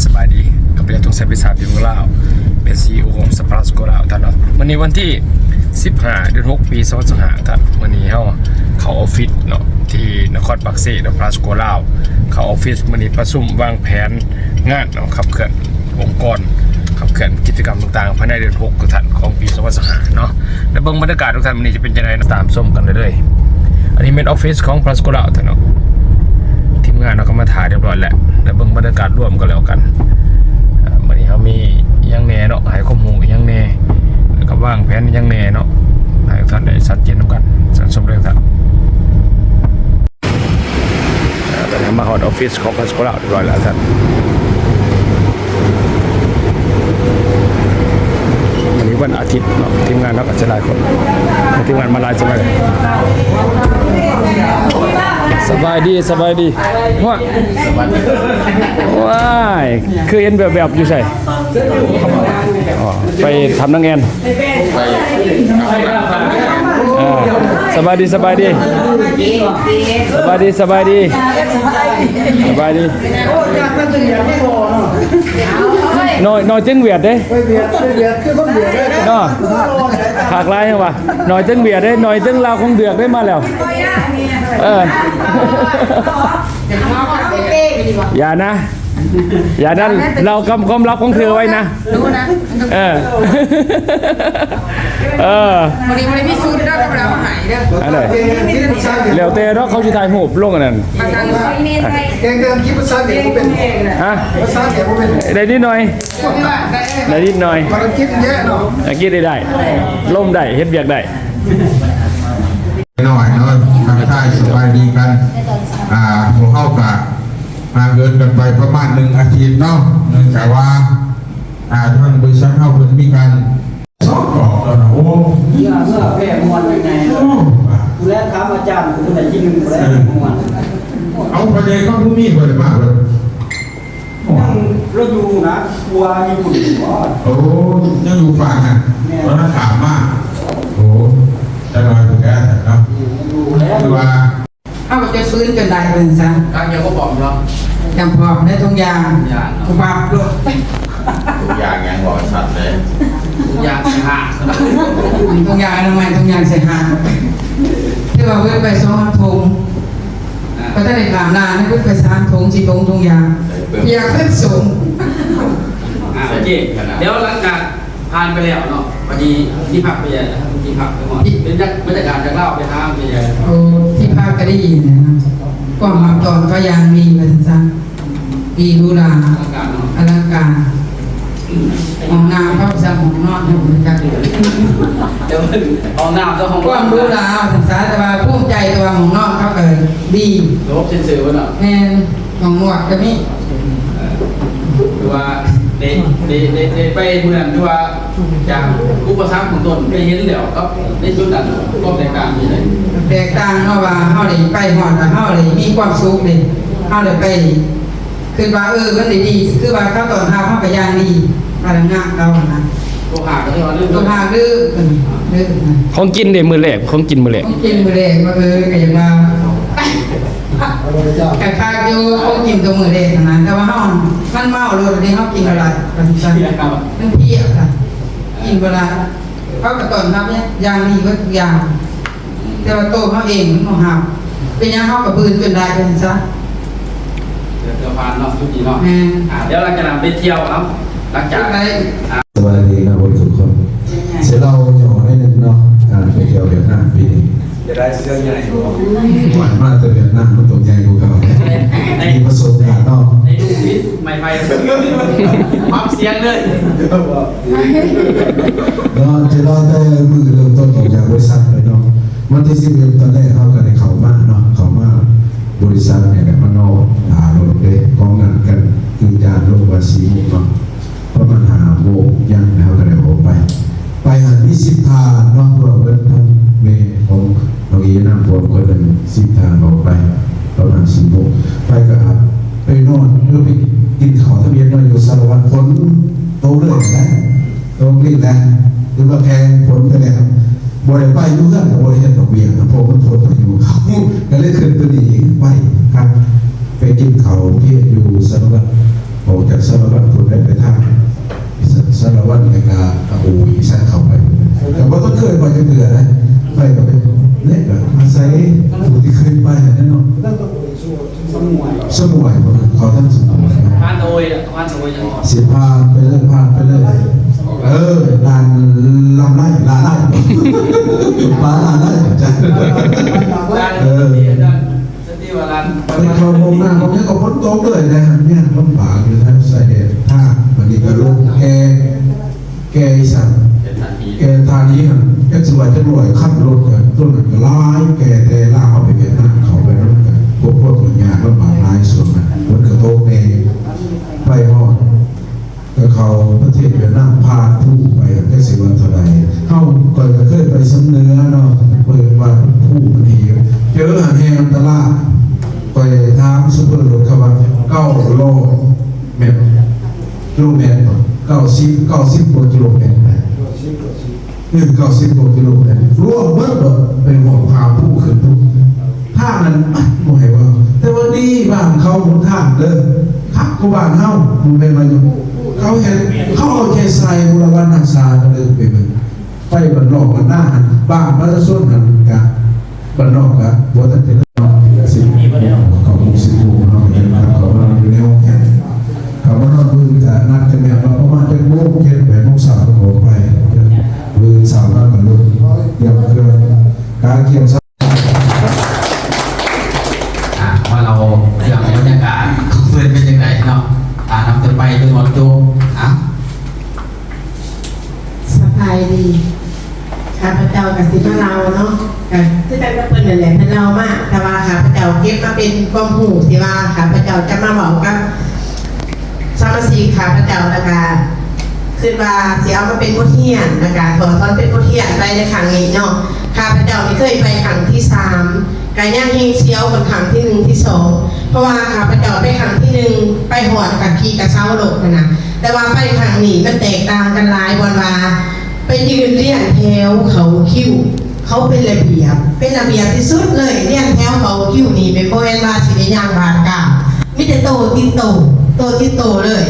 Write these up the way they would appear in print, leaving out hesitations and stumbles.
สบายดีกับเรียนตรงเซฟิซาบิวลาวเป็นซีอีโอของสปาร์สโกลาวท่านเนาะวันนี้วันที่15 เดือน 6 ปี2025ท่านวันนี้เขาออฟฟิศเนาะที่นครปักเซ่สปาร์สโกลาวเขาออฟฟิศวันนี้ประชุมวางแผนงานเนาะขับเคลื่อนองค์กรขับเคลื่อนกิจกรรมต่างๆภายในเดือน 6 ท่านของปี2025เนาะและเบื้องบรรยากาศทุกท่านวันนี้จะเป็นยังไงตามชมกันเลยอันนี้เป็นออฟฟิศของปาร์สโกลาวท่านเนาะทีมงานเราก็มาถ่ายเรียบร้อยแล้วแต่เบื้องบรรยากาศร่วมกันแล้วกันวันนี้เขามียังแน่เนาะหายข้อมูลยังแน่แล้วก็ว่างแผนยังแน่เนาะให้ท่านได้ชัดเจนกันสันสมเรื่องท่านตอนนี้มาฮอดออฟฟิศของปาร์สโกลาวเรียบร้อยแล้วท่านวันนี้วันอาทิตย์เนาะทีมงานเราก็จะหลายคนทีมงานมาหลายสบายสบายดีว้ายคือเห็นแบบอยู่ใช่ไปทำนักงานสบายดีน้อยจึงเวียดเด้น้อขากลายยังวะน้อยจึงเวียดเด้น้อยจึงลาวคงเดือกได้มาแล้วอย่านั้นเรากำความลับของเธอไว้นะรู้นะวันนี้พี่ซูดได้กับเราหายเด้ออะไรเลี้ยวเตะเนาะเขาจะถ่ายหูบลงกันนั่นแกงเดิมคิดภาษาเด็กผมเป็นฮะภาษาเด็กผมเป็นได้นิดหน่อยมันคิดเยอะเนาะคิดได้ล่มได้เฮ็ดเบียกได้หน่อยเนาะทางท่ายสบายดีกันหัวเข้ากับมาเกินกันไปประมาณ1 อาทิตย์เนาะเนื่องจากว่าทางบริษัทเข้าเพิ่นมีการสอบกรอกแล้วนะโอ้เมื่อแพ้มวนยังไงกูแล้วถามอาจารย์กูไหนจริงกูแล้วมวนเอาประเด็นก็ผู้มีคนมากเลยเราอยู่นะกลัวญี่ปุ่นโอ้ยังอยู่ฝั่งน่ะตอนนั้นถามมากโอ้จะลอยถึงแก่เนาะคือว่าเอาจะฟื้นจนได้เป็นซะการเกี่ยวกับผมเนาะจำพร้อมได้ทุกอย่างกูปรับด้วยทุกอย่างยังบอกชัดเลยทุกอย่างห่าทุกอย่างทำไมทุกอย่างใส่หาที่ว่าเว้นไป2 ทงก็ถ้าในถามนานนี่เว้นไป3 ทง4 ทงทุกอย่างอยากขึ้นสูงโอเคเดี๋ยวหลังจากผ่านไปแล้วเนาะวันนี้ที่พักไปใหญ่ที่พักไปหมดเป็นบรรยากาศจากเล่าไปห้ามไปใหญ่โอ้ที่พักก็ได้ยินนะก่อนมาตอนก็ยังมีเป็นสั้นดีดูแลอลังการของน้ำเข้าสั่งของนอนให้ผมจัดเดี๋ยวของน้ำเจ้าของความดูแลศึกษาแต่ว่าภูมิใจตัวของนอนเขาเกิดดีลบเซ็นเซอร์วะเนาะแอนของหนวดก็มีคือว่าเดไปเมืองที่ว่าจากอุปสรรคของตนไปเห็นแล้วก็ในจุดนั้นก็แตกต่างอยู่เลยแตกต่างเนาะว่าเขาเลยไปหอดเขาเลยมีความสุขเลยเขาเลยไปคือว่ามันดีคือว่าเขาตอนเขาไปย่างดีพลังงานเรานะตัวหาก็ที่ว่าเรื่องตัวหาดื้อของกินเดี๋ยวมือแหลกของกินมือแหลกของกินมือแหลกมาก็อย่างว่าแต่ข้าวอยู่เขากินตัวมือแหลกนะแต่ว่าเขามันเมาเลยที่เขากินอะไรมันเพี้ยค่ะกินเวลาเขากระตุ้นครับเนี่ยย่างดีก็ทุกอย่างแต่ว่าโตเขาเองมันหักเป็นยังเขากับปืนจนได้เป็นซะเดี๋ยวผ่านเนาะทุกทีเนาะเดี๋ยวเราจะนำไปเที่ยวครับหลังจากสวัสดีครับทุกคนเสร็จเราหย่อได้หนึ่งเนาะการไปเที่ยวเวียดนามปีนี้จะได้เสื้อใหญ่หวานมากแต่เวียดนามมันตัวใหญ่กว่าเขามีประสบการณ์เนาะในดูวิทย์ใหม่ความเสียงเลยเนาะจะรอแต่มือเริ่มต้นของจากบริษัทเลยเนาะวันที่11ตอนแรกเข้ากันในเขามากเนาะเขามากบริษัทเนี่ยแบบมันนอกรถเลยกองงานกันคือการลงภาษีเนาะเพราะมันโบกยังแล้วก็เลยโบกไปหา20 ทางเนาะเพื่อเป็นทั้งเมย์ของเราอีน้ำท่วมคนหนึ่ง10 ทางออกไปประมาณ10 โมงไปกับไปนอนเพื่อไปกินข้าวทะเบียนนอนอยู่สารวัตรผลโตเลยนะโตกลิ้งนะหรือว่าแพงผลไปแล้วบริไปยุ่งกับบริเวณดอกเบี้ยนะพอมันผลไปอยู่เขาก็เลยขึ้นตัวนี้ไปครับไปกินข้าวเพียอยู่สารวัตรออกจากสารวั สมุยเขาท่านสมุย พานโดยจังหวัด สิผ่านไปเลยลานลำไร่ลาไร่ฟ้าลาไร่จ้ะ ร้านสตีวารัน ไปเขาโมงหน้าเขาเนี่ยก็พ้นโต๊ะเลยนะเนี่ยลำบากอยู่ทั้งใส่เด็ดท่าวันนี้ก็ลงแกอีสันแกทานี้หันแกสวยจะรวยขับรถกันต้นนั้นก็ร้ายแกแต่ล่าเขาไปเวียดนามเขาไปนั่นกันพวกคนงานลำบากร้ายส่วนนั้นมันก็โต๊ะเองไปห้องก็เขาประเทศเวียดนามพาผู้ไปแค่สิบวันเท่าไรเข้าก่อนก็เคยไปสำเนื้อเนาะเปิดว่าผู้มันเหี่ยวเจอหันแหงตลาดไปทางซุปเปอร์รถเขาว่า9 โลเมตร90 กว่ากิโลเมตรนะ90 กว่ากิโลเมตรรวมเบิดเป็นหัวพาผู้ขึ้นผู้ทางนั้นหมายว่าแต่ว่าดีบ้านเขาหนทางเด้อขับกูบ้านเฮามันเป็นมาอยู่เขาเห็นเขาเอาใจใส่บุรวันนักษากันเลยไปมึงไปบ้านนอกบ้านหน้าหันบ้านพระส้นหันกะบ้านนอกกะบัวตั้งแต่เริ่มสิเขามุสิบูเนาะเขามาอยู่ในห้องแข่งเขามานอนมือแต่นัดกันเนี่ยเราประมาณจะโมงเย็น8 โมงสาวก็ไปมือสาวนั่งกันเลยเยี่ยมเครื่องการเกี่ยว ว่าเราเรื่องบรรยากาศเพื่อนเป็นยังไงเนาะนำกันไปจนหมดโจอ่ะ สบายดีข้าพเจ้ากับสิมาเราเนาะกับที่ท่านก็เพิ่นนั่นแหละเพิ่นเล่ามากแต่ว่าข้าพเจ้าเก็บมาเป็นความรู้ที่ว่าข้าพเจ้าจะมาบอกกับสมาชิกข้าพเจ้านะคะคือว่าสิเอามาเป็นบทเรียนนะคะขอตอนเป็นบทเรียนไปในครั้งนี้เนาะข้าพเจ้านี่เคยไปครั้งที่3การย่างเฮงเชียวกับครั้งที่1ที่2เพราะว่าข้าพเจ้าไปครั้งที่1ไปหอดกับขี่กระเช้าโลกนะแต่ว่าไปครั้งนี้มันแตกต่างกันหลายวันว่าไปยืนเรียงแถวเขาคิ้วเขาเป็นระเบียบที่สุดเลยเรียงแถวเขาคิ้วนี่เป็นโบราณราชินีย่างบาดกามิแต่โตที่โตเลย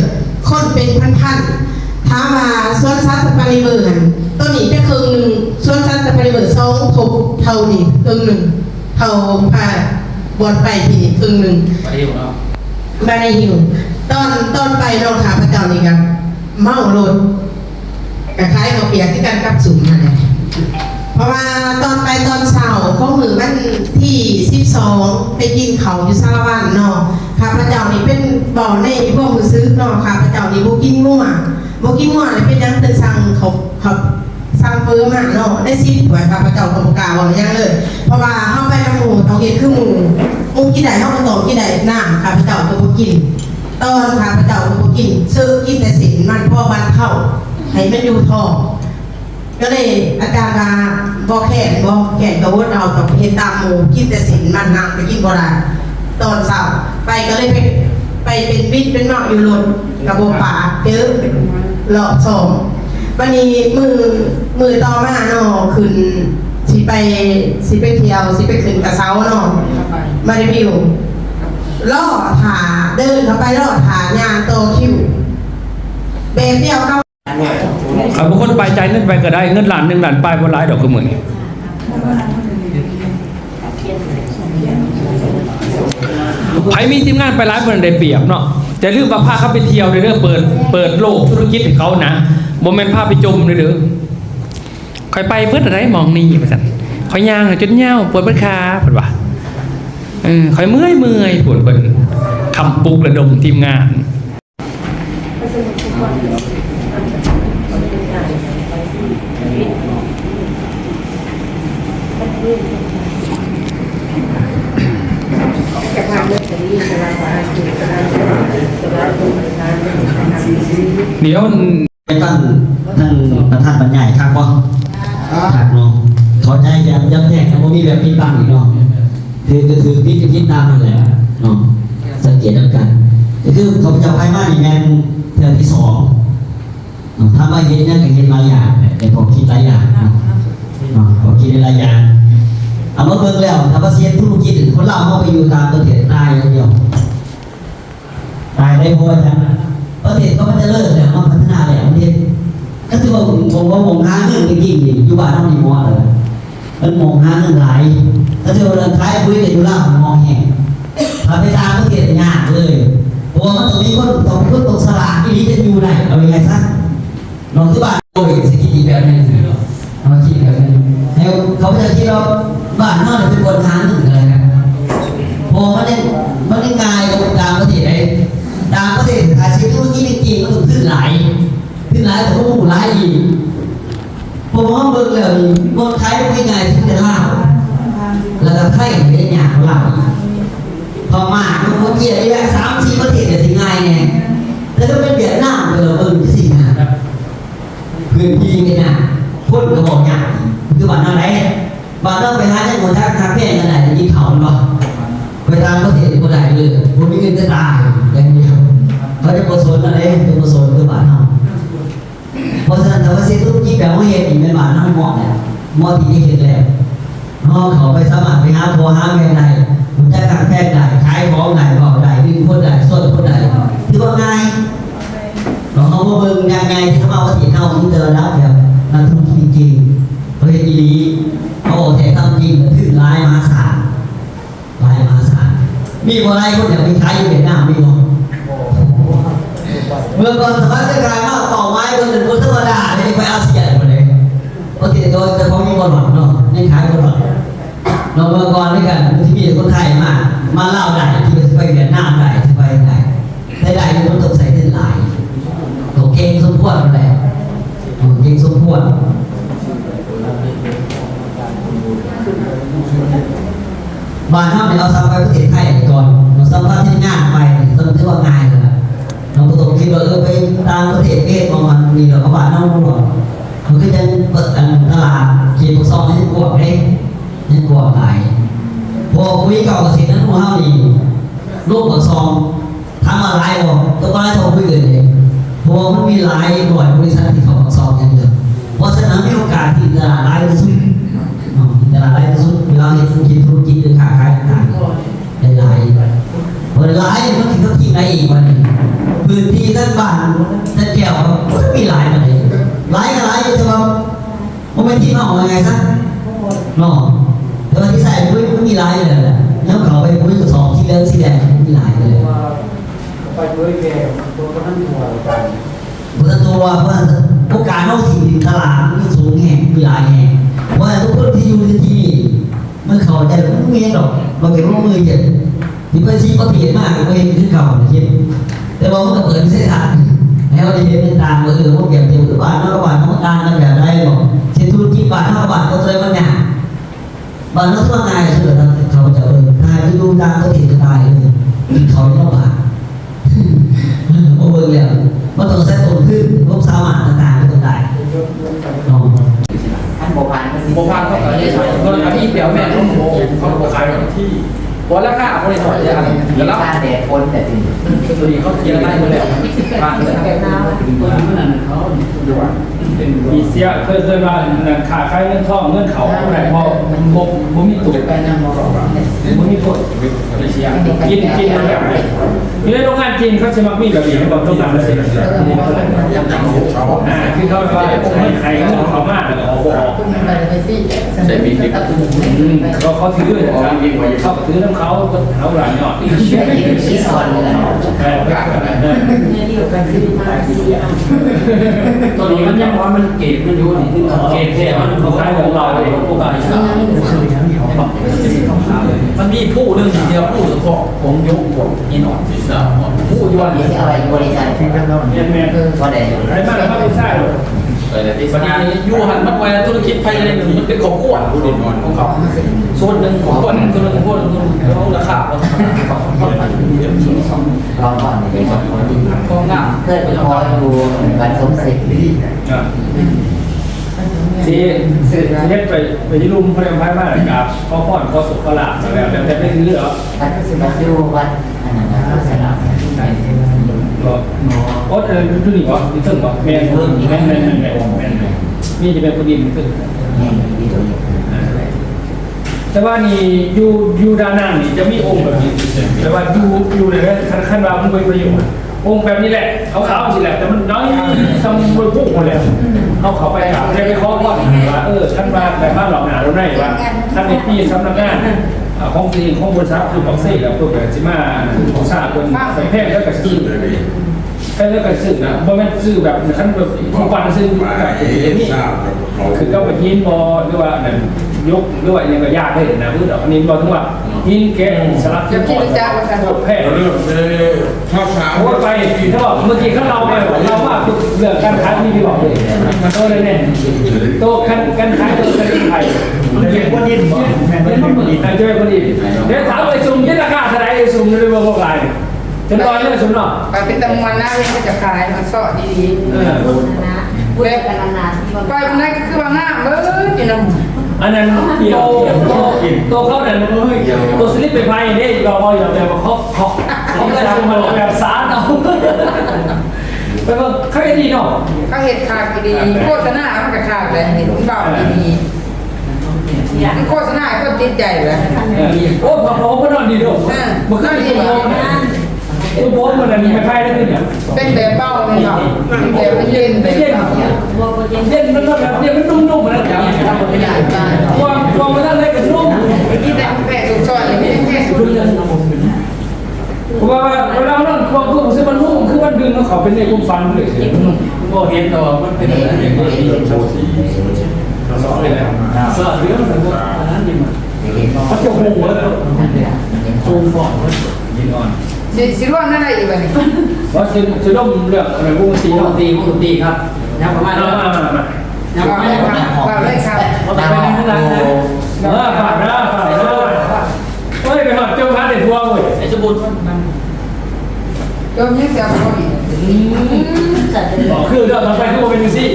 คนเป็นพันๆถามว่าสวนสัตว์สปาริเบิร์นตัวนี้เป็นครึ่งหนึ่งสวนสัตว์สปาริเบิร์น2 ทบเท่านี้ครึ่งหนึ่งเท่าผ่าบอลไปที่ครึ่งหนึ่ง ไปที่ของเรา บาในหิวตอนไปน้องขาพระเจ้านี่ครับเมารถคล้ายๆกับเปียกที่กันกับสุ่มนั่นแหละเพราะว่าตอนไปตอนเช้าเขามือมันที่12ไปกินเขาอยู่สารวันเนาะข้าพเจ้านี่เป็นบ่อในพวกมือซื้อเนาะข้าพเจ้านี่บุกินงัวเลยเป็นยังเป็นสั่งเขาสั่งเฟิร์มเนาะได้ซิปไว้ข้าพเจ้ากับกาบอกยังเลยเพราะว่าเข้าไปกับหมูเขาเห็นคือหมูกินไหนเข้าไปต่อกินไหนหน้าข้าพเจ้าตัวบุกินตอนข้าพเจ้าตัวบุกินซื้อกินแต่สินมันพ่อบันเท่าให้มันอยู่ท้องก็เลยอาจารย์มาบอกแขนกระวดเรากับเห็นตามหมูกินแต่สินมันนำไปกินโบราณตอนเช้าไปก็เลยไปเป็นวิทย์เป็นหมอกอยู่รถกระโบป่าเยอะหลอก2วันนี้มือต่อมาเนาะขึ้นสิไปเที่ยวสิไปขึ้นกระเช้าเนาะมารีวิวล่อถาเดินเข้าไปล่อถางานโตคิวแบบเดียวเขา บางคนไปใจายเงินไปก็ได้เงิน1 ล้านไปบ่หลายดอกคือมื้อนี้ไผมีทีมงานไปหลายเพิ่นได้เปรียบเนาะจะลืมว่าพาเขาไปเที่ยวเด้อเปิดโลกธุรกิจให้เขานะบ่แม่นพาไปจมเด้อค่อยไปเพิ่นอะไรมองนี่ว่าซั่นค่อยย่างจนเหย้าปวดเบิดขาเพิ่นว่าค่อยเมื่อยปวดเพิ่นคำปลุกระดมทีมงานเดี๋ยว ไปตั้งท่านประธานบรรยายครับว่าครับเนาะขอใจแบบย้ำแทกนะว่ามีแบบพิตั้งอีกเนาะคือพิตามนั่นแหละเนาะสังเกตแล้วกันคือเขาจะไปมากอย่างนั้นเทือที่2ถ้ามาเห็นเนี่ยก็เห็นหลายอย่างแต่พอคิดหลายอย่างเนาะพอคิดหลายอย่างเอามาเบิ่งแล้วถ้าว่าเสียธุรกิจคนเราเข้าไปอยู่ตามประเทศตายอย่างเดียวตายได้เพราะว่าประเทศก็มันจะเลิกแล้วมันพัฒนาแล้วประเทศก็คือว่าผมมองหาเงินจริงๆอยู่บ้านต้องมีมอเลยมันมองหาเงินหลายถ้าเจอเรื่องขายปุ๋ยกับอยู่ล่างมองแห้ง ถ้าไปตามประเทศยากเลยเพราะว่ามันต้องมีคนตกสลากที่นี้จะอยู่ไหนเอายังไงซะน้องที่บ้านโอ้ยสกิลแบบนี้เอาคิดแบบนี้แล้วเขาจะคิดว่าบ้านนอกเป็นคนทางถึงอะไรนะพอมันได้ง่ายกับตามประเทศไหนตามประเทศอาชีพธุรกิจจริงๆมันต้องขึ้นหลายแต่ก็หมู่หลายอีกผมว่าเบิ่งแล้วเมืองไทยไม่ง่ายที่จะเล่าแล้วก็ไทยไม่ได้ยากเล่าพอมาคนเกี่ยวได้3-4ประเทศจะถึงง่ายไงแต่ถ้าเป็นเวียดนามเบิ่งที่สี่นะพื้นที่กันนะคนก็บอกยากคือบ้านอะไรบ้านเราไปหาในหมู่ทางคาเฟ่กันไหนจะยิงเขาเนาะไปตามประเทศคนใดเลยคนมีเงินจะตายอย่างเดียวเขาจะประสนอะไรจะประสนคือบ้านเราเพราะฉะนั้นถ้าว่าเสียทุกที่แบบว่าเห็นอีกเป็นบ้านเราเหมาะแล้วเหมาะที่จะเห็นแล้วน้องเขาไปสมัครไปหาพอหาแม่ใดมันจะการแพทย์ใดขายของใดบอกใดวิ่งคนใดส่วนคนใดคือว่าง่ายเราเขาว่าเบิ่งยังไงที่เขาเอาที่เขาที่เจอรับแบบนักธุรกิจจริงเขาเห็นอีหลีเขาบอกแต่ทำจริงถึงลายมาสารมีอะไรคนอย่างมีใครอยู่เวียดนามมีมั้งเมื่อก่อนสมัยจะกลายมาต่อไม้คนหนึ่งคนธรรมดาไม่ได้ไปอาเซียนหมดเลยโอเคโดยแต่เขามีบอลหลอนเนาะนี่ขายบอลหลอนเราเมื่อก่อนด้วยกันที่มีคนไทยมาเล่าได้ที่ไปเวียดนามได้ที่ไปได้ได้มันต้องใส่เส้นลายโอเคสมควรอะไรโอเคสมควรบ้านเราเนี่ยเราสร้างไปประเทศไทยก่อนเราสร้างประเทศง่ายไปเราถือว่าง่ายเลยเราก็ต้องคิดว่าไปตามประเทศประมาณนี้เราก็บ้านเราหมดมันก็จะเปิดตลาดเขียนซองให้กวดได้ยังกวดหลายพอคุยเก่ากับสิ่งนั้นพวกเขาดีรูปกับซองทำอะไรบอกตัวอะไรโทรคุยกันเลยพอมันมีหลายหน่วยบริษัทที่เขากับซองอย่างเดียวเพราะฉะนั้นมีโอกาสที่จะหลายที่สุดจะหลายที่สุดเวลาเห็นธุรกิจหรือค้าขายต่างๆหลายมันถึงต้องที่ไหนอีกวันนี้พื้นที่ด้านบ้านด้านแก้วมันมีหลายมาเลยหลายแต่ว่ามันเป็นที่มาของยังไงซะเนาะแต่ว่าที่ใส่ปุ้ยมันมีหลายเลยแหละแล้วเขาไปปุ้ยกับสองที่เลือกสีแดงมันมีหลายเลยไปด้วยแกตัวก็นั่งตัวกัน เพราะโอกาสเข้าถึงตลาดมันสูงแห่งมีหลายแห่งเพราะทุกคนที่อยู่ในที่นี่มันเขาใจมันไม่มีหรอกมันเป็นว่ามือเย็นที่ไปชี้เขาเปลี่ยนมากก็เห็นที่เขาคิดแต่ว่ามันก็เปิดเส้นทางแล้วได้เห็นเป็นตามมือพวกเก็บเกี่ยวกับบ้านน้องการนั่นแบบได้บอกเช่นธุรกิจบ้านเท่าบ้านก็เลยมันหนาบ้านน้องทั่วไงเชื่อเขาจะตายที่ดูตามก็ติดตายเลยเขาไม่ต้องบาดโอ้เบอร์แล้วมันต้องใช้ต้นขึ้นพวกสาวหมาต่างๆก็ต้องได้ท่านโบพานก็สิ โบพานเขาก็ได้ใช้ก็ที่เปลี่ยวแม่เขาขายที่พอราคาเขาเลยถอยอะไร มี แล้ว ค่าแดดคนแต่จริง ตัวนี้เขาเขียนอะไรมาแล้วบ้านเลยตัวนี้มันเขาดูว่าเป็น มีเสียเคยว่าขาขายเงินทองเงินเขาอะไรพอบ่มีตัว ไปนั่งมอง บ่มีตัวเสียกินแบบอยู่ในโรงงานจีนเขาจะมักมีแบบนี้บอกโรงงานละสิคือเขาว่าไม่ใครเงินเขามากแล้วก็ออก ใช้มีคลิป เขาถือเขาถือน้ำเขาเอาหลายหน่อย ชี้สอนเลยแหละ ตอนนี้มันยังว่ามันเกตมันอยู่นี่เกตแค่มันเขาขายของเราเลยพวกการศึกษามันมีผู้เรื่องเดียวผู้เฉพาะของยุคของนี่หน่อยศึกษาผู้ยวน มีอะไรบริการ ก็ได้อยู่ ใครมาแล้วเขาไม่ใช่หรอก วันนี้ยูหันมันไปธุรกิจภายในหนึ่งมันเป็นของขวัญผู้ดินนอนของเขาส่วนหนึ่งของคนส่วนหนึ่งของคนเขาราคาเขา ลองก่อนดีกว่า ของงาม เคยไปคอยดูการสมศิษย์ ที่เฮ็ดไปที่รุมพระยาพายมากกับเขาป้อนเขาสุขลาบแล้วแต่ไม่ซื้อหรอ การดูวัดอันนั้นก็สลับ ก็โอ๊ตดูนี่วะนี่ตึ้งวะแม่นี่จะเป็นคนดินตึ้ง นี่ดีตัว แต่ว่านี่ยูดานังนี่จะมีองค์แบบนี้แต่ว่ายูในขั้นว่ามันเป็นประโยชน์ วงแบบนี้แหละเขาขาวสิแหละแต่มันน้อยซัมเบอร์พุ่งหมดเลยเขาไปถามเรียกไปข้อก่อนว่าท่านมาแบบบ้านหลอกหนาเราได้ว่าท่านในปีสำนักงานของจีนของบริษัทคือของเซ่แล้วตัวแบบจิมาของซาคนไปแพทย์แล้วก็ซื้อแพทย์แล้วก็ซื้อนะเพราะมันซื้อแบบขั้นแบบของปันซื้อแบบนี้คือก็ไปยินบอหรือว่านั่นยกหรือว่าอย่างก็ยากเลยนะพูดอันนี้บอทั้งว่ายินแกสลับที่ก่อนแพทย์เรื่องโอ้ไปถ้าบอกเมื่อกี้เขาเราไปเราว่าเรื่องการค้าที่พี่บอกเลยมันโตเลยเนี่ยโตการค้าโตการไทยเกี่ยวกับดินเจอคนดินเดี๋ยวถามไอ้ซุ่มยี่ราคาเท่าไหร่ไอ้ซุ่มเลยบอกว่าอะไรถึงตอนนี้ซุ่มเนาะไปเป็นตะมวนหน้าเว้นก็จะขายมันสอดดีๆเว้ยไปมันนั่นก็คือว่าง่ามอยู่นะ อันนั้นโตเขาเนี่ยโตสลิปไปไพ่เนี่ยเราอย่างแบบเขาจะมาแบบสารเอาไปว่าเขาดีเนาะ เขาเห็ดขาดดีโฆษณามันก็ขาดเลยเห็นเบาดีโฆษณาก็ติดใจเลย โอ้พอก็นอนดีด้วยมันก็ดีตัวโบนมันมีไพ่ได้ขึ้นเนี่ย เป็นแบบเบาเลยเนาะเป็นแบบเย็นแบบเบา เย็นมันแบบเย็นมันนุ่มๆนะความมันอะไรกันนุ่ม ที่แต่แปะถูกซอยอย่างนี้แค่สุดเลย เพราะว่าเวลาเราความรู้สึกมันนุ่มคือมันดึงเขาเป็นในความฟันเลยก็เห็นตัวมันเป็นอะไรอย่างนี้โชว์สีสอนเลยนะสอนเรื่องมันก็นั้นดีมั้ยเขาจะโหงแล้วโหงฟองยินอ่อนสิร่วงนั่นอะไรอีกบ้างนี่ว่าจะร่มเรื่องอะไรวงตีครับยังประมาณนั้นยังไม่ครับฝากเลยครับ ไปในขนาดนั้นฝากนะเฮ้ยไปหอดเจ้าพระเด็ดพวงเลยไอ้สมุนก็ยังจะเอาอีกคือเราไปทุกคนเป็นซี่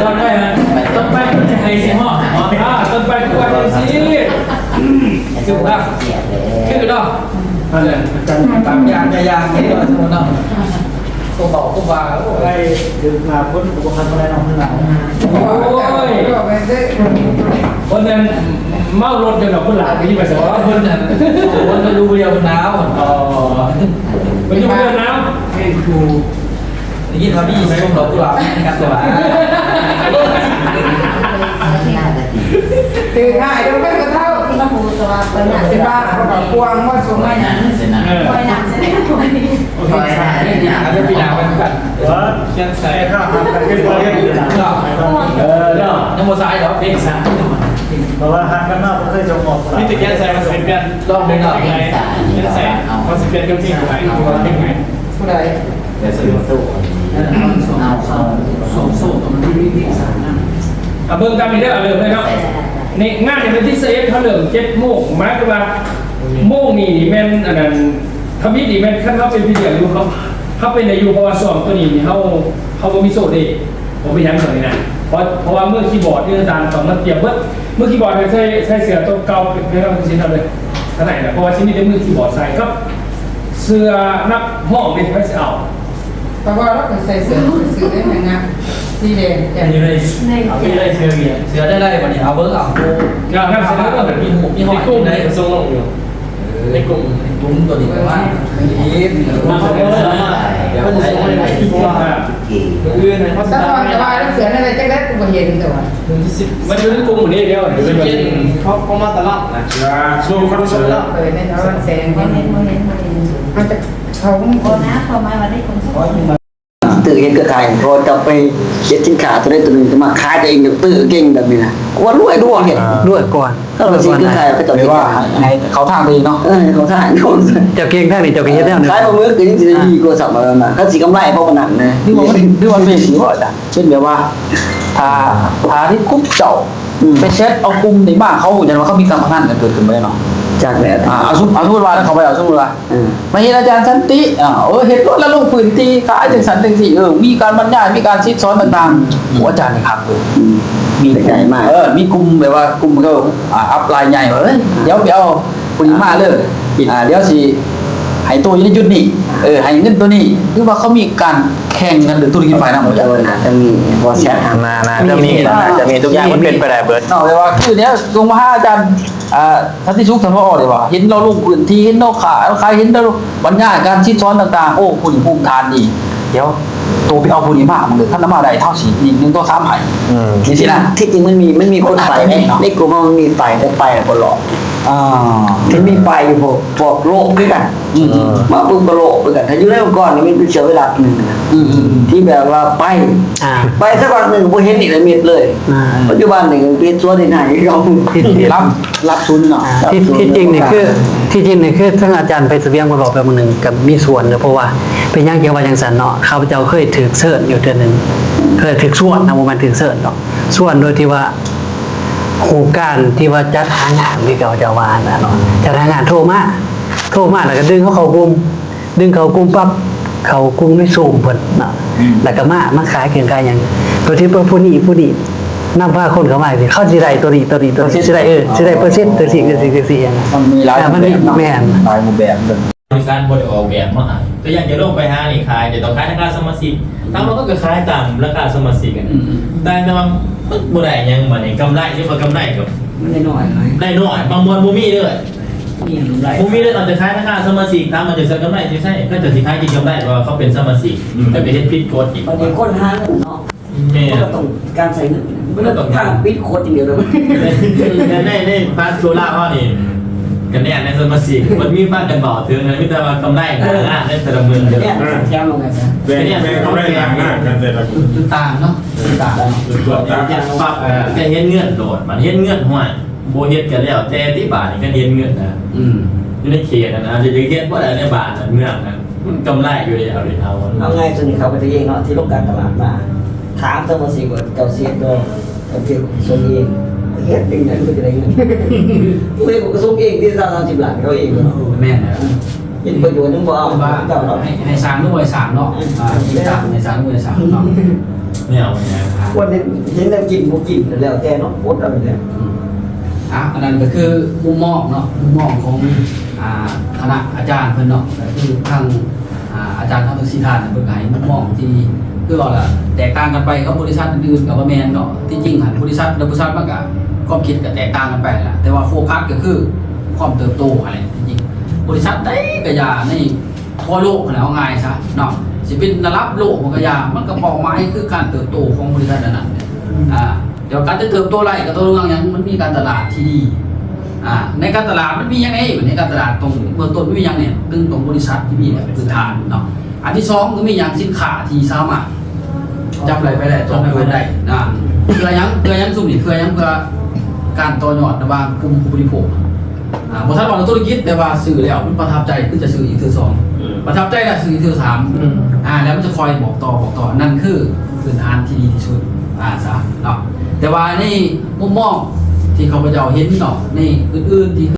ตอนไปนะตอนไปก็จะให้เสียงหอตอนไปทุกคนเป็นซี่คือว่าคือเนาะอะไรตามยางไม่ได้สมุนเนาะตัวเบาตัวบางไปดื่มมาพ้นอุปกรณ์อะไรน้องหลังโอ้ยคนนั้นเมารถจนแบบคนหลังไปที่ไปสอนคนนั้นคนนั้นดูเรียวหนาวอ๋อเป็นดูเรียวหนาวเฮ้ยครู นี่ทำพี่ชมดอกกุหลาบนะครับตัว ตื่นง่ายดูเป็นกระเท่าสิบ้าเขาบอกกวางว่าสูงไม่นั้นไม่นั้นใช่ไหมโอเคเนี่ยอาจจะปีหน้าไปกันว่าเชียงใส่ข้าวมันเป็นตัวเล็กๆเนาะเนาะน้ำมันสายเหรอเด็กสายเพราะว่าหางกันมากก็เคยจงออกพี่จะแก้ใส่มาสิบเดือนรอบหนึ่งหรอไงแก้ใส่มาสิบเดือนก็พี่อยู่ไหนตัวเล็กไงผู้ใดเดี๋ยวสู้สู้มันที่สายนั่นเบิ่งตามนี้ได้เลยเลยเนาะในงานเนี่ยเป็นที่เซฟเขาเริ่ม7 โมงหมายถึงว่าโมงนี่แม่นอันนั้นทำพิธีแม่นขั้นเขาเป็นพิธีอยู่เขาเป็นในอยู่เพราะว่าส่วนตัวนี้เขาบ่มีโซ่เด้ผมไปย้ำเลยนะเพราะว่าเมื่อคีย์บอร์ดที่อาจารย์ตอนมาเตรียมเมื่อคีย์บอร์ดใส่เสื้อตัวเก่าเป็นเรื่องชิ้นนั้นเลยเท่าไหร่นะเพราะว่าชิ้นนี้เป็นมือคีย์บอร์ดใส่ครับเสื้อนักห้องเป็นไม่เอาเพราะว่าเราใส่เสื้อได้ไหมนะสีแดงอย่างนี้เลยเอาไปเลยเสื้อเนี่ยเสือได้วันนี้เอาเบิร์กเอาดูงานเสื้อก็แบบมีหูมีห้องกุ้งได้ทรงลงอยู่ในกลุ่มตัวนี้ว่ายิ้มมาเสื้อเดี๋ยวจะส่งไปที่ตัวอื่นในพัฒนาแต่ว่าเสืออะไรจะได้กูเห็นแต่ว่ามันอยู่ในกลุ่มนี้เดียวเดี๋ยวเป็นเขามาตลอดนะช่วงคอนเสิร์ตในตอนแสงเขาเห็นมันจะเขาโอ้นะพอมาวันนี้คนสอนตื่นเห็นก็ขายพอจะไปเช็ดสินค้าตัวใดตัวหนึ่งจะมาขายตัวเองตื่นเก่งแบบนี้นะว่ารวยด้วยเห็นด้วยก่อนถ้าเราซื้อขายก็จะไม่ว่าให้เขาทางดีเนาะเขาทางเจ้าเก่งแท้นี่เจ้าเก่งแท้เนี่ยขายบะหมี่ก็ยังจะดีกว่าสับมาแล้วนะถ้าสีกำไรเพราะมันหนักนะนี่มันเป็นสีว่าจ้ะเช่นแบบว่าทาที่กุ๊บเจ้าไปเช็ดเอากลุ่มในบ้านเขาอย่างว่าเขามีการพนันกันเกิดขึ้นไหมเนาะจากแหละเอาสมมติว่าเขาไปเอาสมมติว่ามาเห็นอาจารย์สันติเห็นรถแล้วลงปืนตีขายจังสันจังสี่มีการบรรยายมีการซิดซ้อนต่างๆหัวอาจารย์นี่ครับมีใหญ่มากมีกลุ่มแบบว่ากลุ่มก็อัพไลน์ใหญ่เฮ้ยเดี๋ยวไปเอาปริมาเลยเดี๋ยวสิ ให้ตัวอยู่ในจุดนี้ให้เงินตัวนี้หรือว่าเขามีการแข่งกันหรือธุรกิจฝ่ายนำบ่จัก จะมีบอสแชท น่าจะมีทุกอย่างมันเป็นไปได้เบิด เนาะเลยว่าคือเนี้ยลงมาหาอาจารย์ท่านที่ชุกท่านพ่อเลยว่าเห็นเราลงพื้นที่เห็นเราขายเห็นเราบรรยายการชิดซ้อนต่างๆโอ้ผู้หญิงภูมิทานนี่เดี๋ยวตัวไปเอาผู้นี้มามึงเลยท่านมาได้เท่าสีอีก1ต่อ3ให้นี่สินะ ที่จริงมันมีคนไปในกลุ่มมันมีไปแต่ไปคนหลอกมันมีไปอยู่พวกโลกด้วยกันมาปุ๊บก็โลกด้วยกันถ้าอยู่ในองค์กรนี่มันเป็นเสียเวลาหนึ่งที่แบบว่าไปสักวันหนึ่งพอเห็นอีกแล้วเม็ดเลยปัจจุบันหนึ่งเป็นตัวที่ไหนเรารับทุนเนาะ ที่จริงนี่คือทั้งอาจารย์ไปเสบียงมาบอกแบบนึงกับมีส่วนเพราะว่าเป็นอย่างเกี่ยวกับจังสันเนาะข้าพเจ้าเคยถือเสิร์ชอยู่เดือนนึงเคยถือส่วนนะมันถือเสิร์ชเนาะส่วนโดยที่ว่าโครงการที่ว่าจัดหางานที่เขาจะวานนะเนาะจัดหางานโทรมาแล้วก็ดึงเขากลุ่มปั๊บเขากลุ่มไม่สูงเพิ่นเนาะแล้วก็มาขายเกี่ยงกายอย่างโดยที่ผู้นี้นำพาคนเข้ามาสิเขาสิได้ตัวนี้สิได้สิได้เปอร์เซ็นต์ตัวสิ่งอย่าง มันมีหลาย มันแม่น หลายรูปแบบเลย บริษัทบริออกแบบมาก็อยากจะลงไปหานี่ขายเดี๋ยวต้องขายราคาสมาชิกถ้ามันก็ขายตามราคาสมาชิกกันแต่ว่าบ่ได้ยังมาเนี่ยกำไรที่ว่ากำไรกับ ได้หน่อย ได้น้อยบางมวลบ่มีเด้อบ่มีเด้อเอาแต่ขายราคาสมาชิกตามมันจะซื้อกำไรที่ใช่ก็จะสิขายกินกำไรเพราะเขาเป็นสมาชิกแต่ไปเฮ็ดผิดกฎอีก ตอนนี้คนหาเงินเนาะ แม่ ก็ต้องการใส่เงินไม่ต้องทางปิดโคตรอย่างเดียวเลย ในพาสโซล่าเขานี่กันแน่ในสมาชิกมันมีมากกันบ่ถึงนะมีแต่ว่ากำไรนะในแต่ละเมืองเด้อ เนี่ยแค่ลงกันนะ เนี่ยเขาได้ต่างหน้ากันแต่ละ ต่างเนาะต่าง ส่วนอย่างปรับแต่เฮ็ดเงื่อนโดดมันเฮ็ดเงื่อนห้วยโบเฮ็ดกันแล้วแต่ที่บาทนี่ก็เฮ็ดเงื่อนนะอยู่ในเขตนะจะเฮ็ดบ่ได้ในบาทนั้นเมืองนั้นมันกำไรอยู่แล้วเลยเอา ไงส่วนนี้เขาไปเองเนาะที่โรงการตลาดมาถามสมาชิกว่าเจ้าเสียดด้วยเจ้าเสียส่วนเองเฮ็ดเป็นอย่างนี้จะได้เงินผู้เองก็ส่งเองที่30 ล้านเขาเองเนาะ แม่นนะ ยินประโยชน์นึงบ่เอา ว่า เจ้าเนาะ ให้สร้างด้วยสร้างเนาะที่ต่างในสร้างด้วยสร้างเนาะ เนี่ยเอาไง วันนี้เห็นแล้วกินบ่กินแล้วแต่เนาะอดเอาเนี่ย อันนั้นก็คือมุมมองเนาะมุมมองของคณะอาจารย์เพิ่นเนาะก็คือทางอาจารย์ทั้ง4ท่านเพิ่นก็ให้มุมมองที่คือว่าล่ะแตกต่างกันไปกับบริษัทอื่นๆกับว่าแม่นเนาะที่จริงหันบริษัทมันก็ความคิดก็แตกต่างกันไปแหละแต่ว่าโฟกัสก็คือความเติบโตอะไรจริงๆบริษัทใดก็อย่าในทั่วโลกแล้วง่ายซะเนาะสิเป็นระดับโลกมันก็อย่ามันก็เป้าหมายคือการเติบโตของบริษัทนั้นเดี๋ยวการจะเติบโตไรก็ต้องรู้อย่างมันมีการตลาดที่ดีในการตลาดมันมีอย่างไรในการตลาดตรงเบื้องต้นมีอย่างเนี่ยตึงตรงบริษัทที่มีพื้นฐานเนาะอันที่สองก็มีอย่างสินค้าที่สามารถจับอะไรไปได้จบไปได้เพื่อยังสุ่มนี่เพื่อยังเพื่อการต่อยอดระหว่างกลุ่มผู้บริโภคบริษัทวางธุรกิจแต่ว่าสื่อแล้วมันประทับใจก็จะสื่ออีกที2ประทับใจแล้วสื่ออีกที3แล้วมันจะคอยบอกต่อนั่นคือพื้นฐานที่ดีที่สุดซะเนาะแต่ว่าในมุมมองที่เขาพเจ้าเห็นเนาะในอื่นๆที่